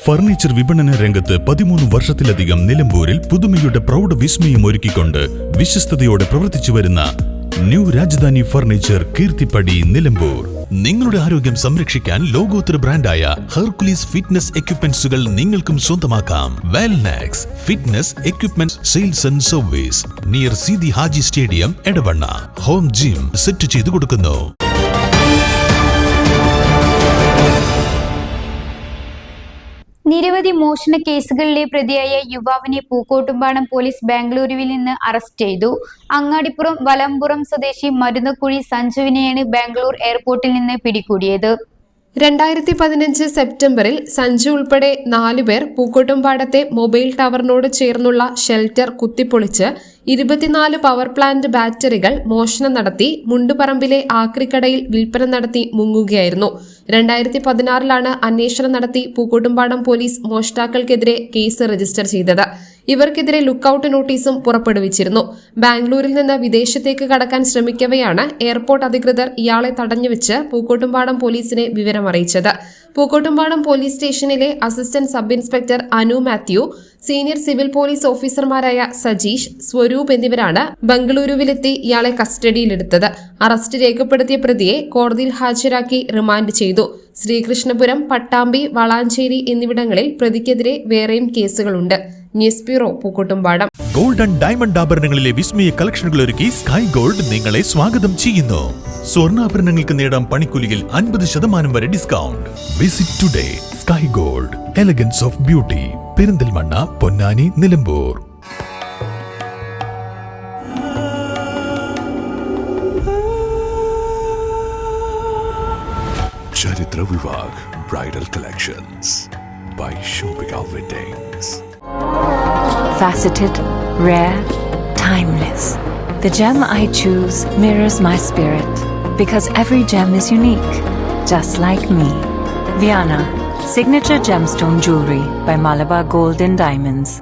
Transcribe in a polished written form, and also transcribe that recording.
Furniture വിപണന രംഗത്ത് 13 വർഷത്തിലധികം നിലമ്പൂരിൽ പുതുമയുടെ പ്രൗഢ വിസ്മയം ഒരുക്കിക്കൊണ്ട് വിശ്വസ്തയോടെ പ്രവർത്തിച്ചു വരുന്ന ന്യൂ രാജധാനി ഫർണിച്ചർ കീർത്തിപ്പടി നിലമ്പൂർ. നിങ്ങളുടെ ആരോഗ്യം സംരക്ഷിക്കാൻ ലോകോത്തര ബ്രാൻഡായ ഹെർക്കുലീസ് ഫിറ്റ്നസ് എക്യുപ്മെന്റ്സുകൾ നിങ്ങൾക്കും സ്വന്തമാക്കാം. Wellnex fitness equipment sales and service near Seethi Haji stadium, Edavanna. Home gym set ചെയ്തു കൊടുക്കുന്നു. നിരവധി മോഷണ കേസുകളിലെ പ്രതിയായ യുവാവിനെ പൂക്കോട്ടുംപാടം പോലീസ് ബാംഗ്ലൂരുവിൽ നിന്ന് അറസ്റ്റ് ചെയ്തു. അങ്ങാടിപ്പുറം വലമ്പുറം സ്വദേശി മരുന്നക്കുഴി സഞ്ജുവിനെയാണ് ബാംഗ്ലൂർ എയർപോർട്ടിൽ നിന്ന് പിടികൂടിയത്. 2015 സെപ്റ്റംബറിൽ സഞ്ജു ഉൾപ്പെടെ 4 പേർ പൂക്കോട്ടുംപാടത്തെ മൊബൈൽ ടവറിനോട് ചേർന്നുള്ള ഷെൽട്ടർ കുത്തിപ്പൊളിച്ച് 24 പവർ പ്ലാന്റ് ബാറ്ററികൾ മോഷണം നടത്തി മുണ്ടുപറമ്പിലെ ആക്രിക്കടയിൽ വിൽപ്പന നടത്തി മുങ്ങുകയായിരുന്നു. 2016 അന്വേഷണം നടത്തി പൂക്കോട്ടുംപാടം പോലീസ് മോഷ്ടാക്കൾക്കെതിരെ കേസ് രജിസ്റ്റർ ചെയ്തത്. ഇവർക്കെതിരെ ലുക്കൌട്ട് നോട്ടീസും പുറപ്പെടുവിച്ചിരുന്നു. ബാംഗ്ലൂരിൽ നിന്ന് വിദേശത്തേക്ക് കടക്കാൻ ശ്രമിക്കവെയാണ് എയർപോർട്ട് അധികൃതർ ഇയാളെ തടഞ്ഞുവെച്ച് പൂക്കോട്ടുംപാടം പോലീസിനെ വിവരമറിയിച്ചത്. പൂക്കോട്ടുംപാടം പോലീസ് സ്റ്റേഷനിലെ assistant sub inspector Anu Mathew, senior civil police ഓഫീസർമാരായ സജീഷ്, സ്വരൂപ് എന്നിവരാണ് ബംഗളൂരുവിലെത്തി ഇയാളെ കസ്റ്റഡിയിലെടുത്തത്. അറസ്റ്റ് രേഖപ്പെടുത്തിയ പ്രതിയെ കോടതിയിൽ ഹാജരാക്കി റിമാൻഡ് ചെയ്തു. ശ്രീകൃഷ്ണപുരം, പട്ടാമ്പി, വളാഞ്ചേരി എന്നിവിടങ്ങളിൽ പ്രതിക്കെതിരെ വേറെയും കേസുകളുണ്ട്. News bureau, Pookkottumpadam. Gold and diamond ആഭരണങ്ങളിലെ വിസ്മയ കളക്ഷനുകൾ ഒരുക്കി സ്കൈ ഗോൾഡ് നിങ്ങളെ സ്വാഗതം ചെയ്യുന്നു. സ്വർണ്ണാഭരണങ്ങൾക്ക് നേടാം പണിക്കൂലിയിൽ 50% വരെ discount. Visit today Sky Gold, elegance of beauty, Perinthalmanna, Ponnani, Nilambur. Charithra Vivah bridal collections by Shobhika Weddings. Faceted, rare, timeless. The gem I choose mirrors my spirit because every gem is unique, just like me. Viana, signature gemstone jewelry by Malabar Gold and Diamonds.